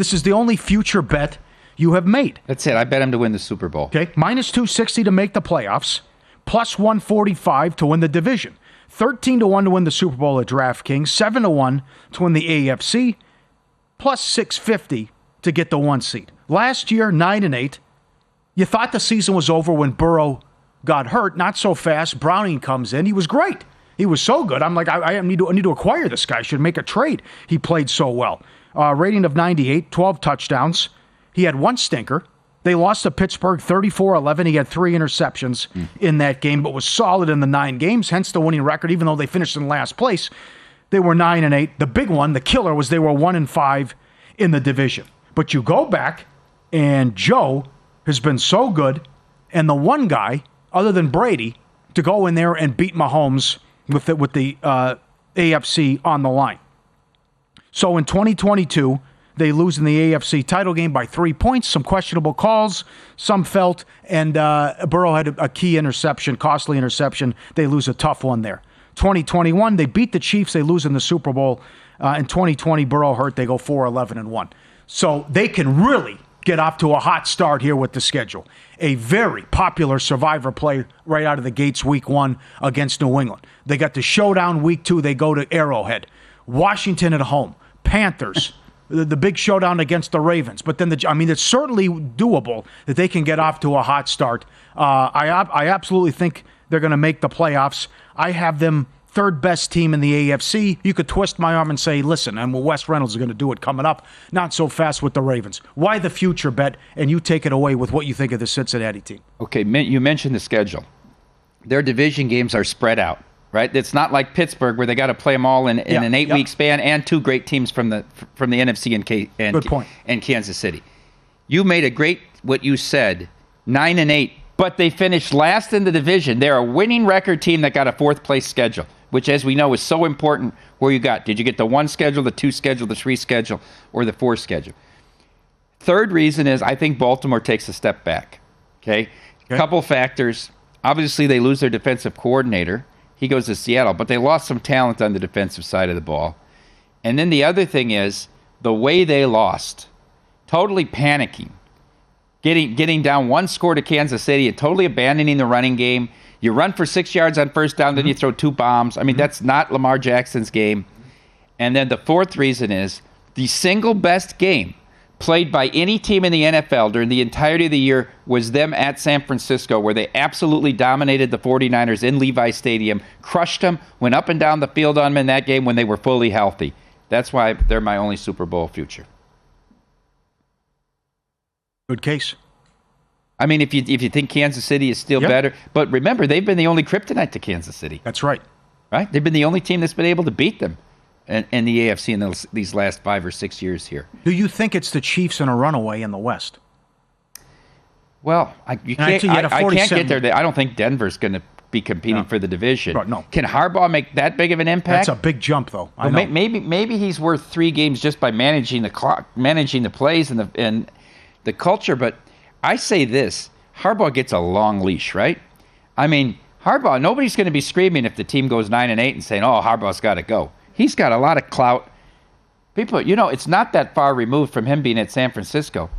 This is the only future bet you have made. That's it. I bet him to win the Super Bowl. Okay, minus 260 to make the playoffs, plus 145 to win the division, 13-1 to win the Super Bowl at DraftKings, 7-1 to win the AFC, plus 650 to get the 1 seed. Last year, 9-8. You thought the season was over when Burrow got hurt. Not so fast. Browning comes in. He was great. He was so good. I'm like, I need to acquire this guy. I should make a trade. He played so well. Rating of 98, 12 touchdowns. He had 1 stinker. They lost to Pittsburgh 34-11. He had 3 interceptions in that game, but was solid in the 9 games, hence the winning record. Even though they finished in last place, they were 9-8. The big one, the killer, was they were 1-5 in the division. But you go back, and Joe has been so good, and the one guy, other than Brady, to go in there and beat Mahomes with the AFC on the line. So in 2022, they lose in the AFC title game by 3 points, some questionable calls, some felt, and Burrow had a key interception, costly interception. They lose a tough one there. 2021, they beat the Chiefs. They lose in the Super Bowl. In 2020, Burrow hurt. They go 4-11-1. So they can really get off to a hot start here with the schedule. A very popular survivor play right out of the gates week 1 against New England. They got the showdown week 2. They go to Arrowhead. Washington at home. Panthers. The big showdown against the Ravens. But then, it's certainly doable that they can get off to a hot start. I absolutely think they're going to make the playoffs. I have them third best team in the AFC. You could twist my arm and say, listen, and Wes Reynolds is going to do it coming up. Not so fast with the Ravens. Why the future bet? And you take it away with what you think of the Cincinnati team. Okay, you mentioned the schedule. Their division games are spread out, right? It's not like Pittsburgh where they got to play them all in an 8-week span, and 2 great teams from the NFC and Good point. And Kansas City. You made a great, what you said, 9-8, but they finished last in the division. They're a winning record team that got a 4th place schedule, which, as we know, is so important. Where you got? Did you get the 1 schedule, the 2 schedule, the 3 schedule, or the 4 schedule? Third reason is I think Baltimore takes a step back. Okay? Couple factors. Obviously, they lose their defensive coordinator. He goes to Seattle, but they lost some talent on the defensive side of the ball. And then the other thing is the way they lost, totally panicking, getting down 1 score to Kansas City and totally abandoning the running game. You run for 6 yards on first down, then you throw 2 bombs. That's not Lamar Jackson's game. And then the 4th reason is the single best game played by any team in the NFL during the entirety of the year was them at San Francisco, where they absolutely dominated the 49ers in Levi Stadium, crushed them, went up and down the field on them in that game when they were fully healthy. That's why they're my only Super Bowl future. Good case. If you think Kansas City is still better, but remember, they've been the only kryptonite to Kansas City. That's right. Right? They've been the only team that's been able to beat them in the AFC in these last 5 or 6 years here. Do you think it's the Chiefs in a runaway in the West? Well, I can't get there. I don't think Denver's going to be competing for the division. No. Can Harbaugh make that big of an impact? That's a big jump, though. Maybe he's worth 3 games just by managing the clock, managing the plays and the culture. But I say this: Harbaugh gets a long leash, right? Harbaugh. Nobody's going to be screaming if the team goes 9-8 and saying, "Oh, Harbaugh's got to go." He's got a lot of clout. People, it's not that far removed from him being at San Francisco.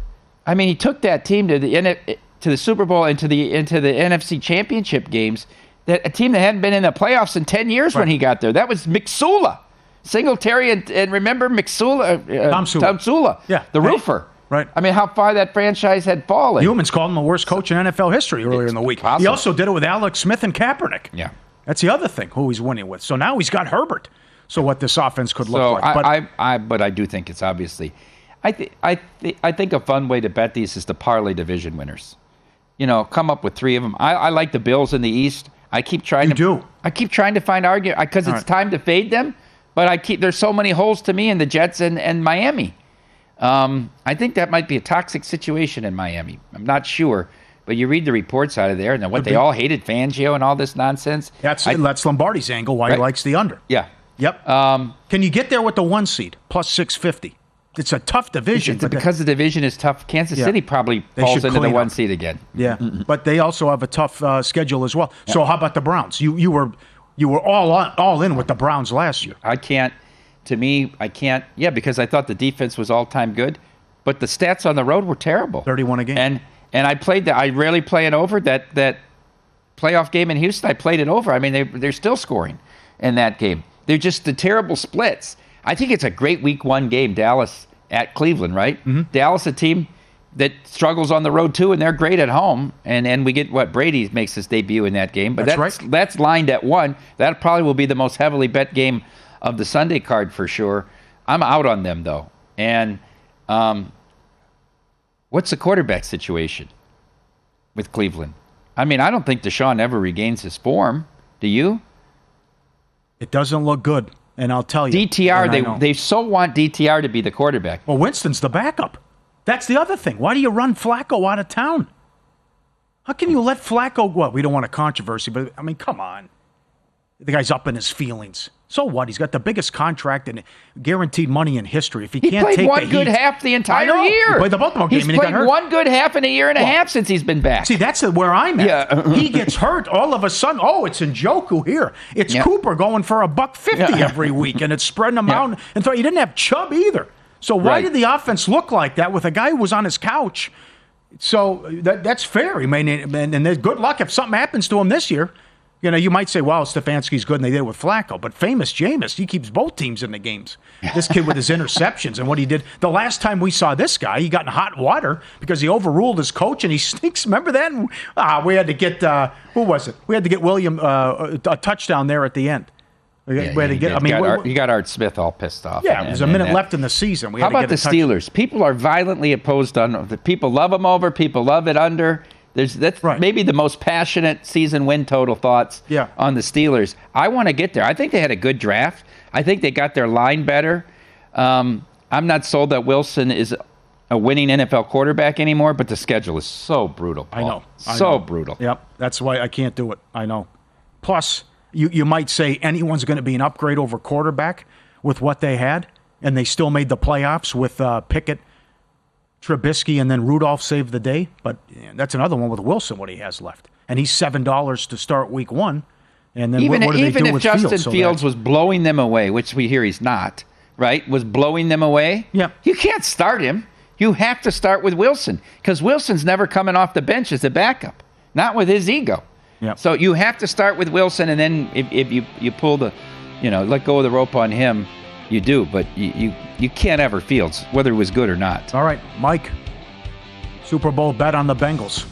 He took that team to the Super Bowl and to the NFC Championship games. That a team that hadn't been in the playoffs in 10 years when he got there. That was McSula, Singletary, and remember McSula, Tom Sula, the roofer. Right. How far that franchise had fallen. Humans called him the worst coach in NFL history earlier in the week. Possible. He also did it with Alex Smith and Kaepernick. Yeah. That's the other thing, who he's winning with. So now he's got Herbert. So what this offense could look like. But I do think it's obviously. I think a fun way to bet these is to parlay division winners. Come up with 3 of them. I like the Bills in the East. I keep trying to find argument because it's time to fade them. But there's so many holes to me in the Jets and Miami. I think that might be a toxic situation in Miami. I'm not sure. But you read the reports out of there, and they all hated Fangio and all this nonsense. That's Lombardi's angle, why he likes the under. Yeah. Yep. Can you get there with the 1 seed, plus 650? It's a tough division. Because the division is tough, Kansas City probably falls into the 1 seed again. Yeah, but they also have a tough schedule as well. Yeah. So how about the Browns? You were all in with the Browns last year. I can't. Yeah, because I thought the defense was all-time good. but the stats on the road were terrible. 31 a game. And I rarely play it over. That playoff game in Houston, I played it over. I mean, they're still scoring in that game. They're just the terrible splits. I think it's a great week 1 game, Dallas at Cleveland, right? Mm-hmm. Dallas, a team that struggles on the road too, and they're great at home. And we get Brady makes his debut in that game. But that's lined at 1. That probably will be the most heavily bet game of the Sunday card for sure. I'm out on them though. And what's the quarterback situation with Cleveland? I mean, I don't think Deshaun ever regains his form. Do you? It doesn't look good, and I'll tell you. DTR, they so want DTR to be the quarterback. Well, Winston's the backup. That's the other thing. Why do you run Flacco out of town? How can you let Flacco go? We don't want a controversy, but, I mean, come on. The guy's up in his feelings. So what? He's got the biggest contract and guaranteed money in history. If he can't take the heat. He played one good half the entire year. He played the Baltimore game and he got hurt. He's played one good half in a year and a half since he's been back. See, that's where I'm at. Yeah. He gets hurt. All of a sudden, it's Njoku here. It's Cooper going for $150 every week, and it's spreading them out. And he didn't have Chubb either. So why did the offense look like that with a guy who was on his couch? So that's fair. I mean, and good luck if something happens to him this year. You know, you might say, wow, Stefanski's good and they did it with Flacco. But famous Jameis, he keeps both teams in the games. This kid with his interceptions and what he did. The last time we saw this guy, he got in hot water because he overruled his coach and he sneaks. Remember that? We had to get, who was it? We had to get William a touchdown there at the end. You got Art Smith all pissed off. Yeah, there's a minute left in the season. How about the Steelers? People are violently opposed on. People love them over. People love it under. That's maybe the most passionate season win total thoughts on the Steelers. I want to get there. I think they had a good draft. I think they got their line better. I'm not sold that Wilson is a winning NFL quarterback anymore, but the schedule is so brutal, Paul. I know. Brutal. Yep, that's why I can't do it. I know. Plus, you might say anyone's going to be an upgrade over quarterback with what they had, and they still made the playoffs with Pickett, Trubisky, and then Rudolph saved the day. But that's another one with Wilson, what he has left. And he's $7 to start week 1. And then even what do they do if with Justin Fields? Fields was blowing them away, which we hear he's not, right? Was blowing them away. Yeah. You can't start him. You have to start with Wilson because Wilson's never coming off the bench as a backup, not with his ego. Yeah. So you have to start with Wilson, and then if you pull the, let go of the rope on him, you do. But you can't ever Fields, whether it was good or not. All right, Mike, Super Bowl bet on the Bengals.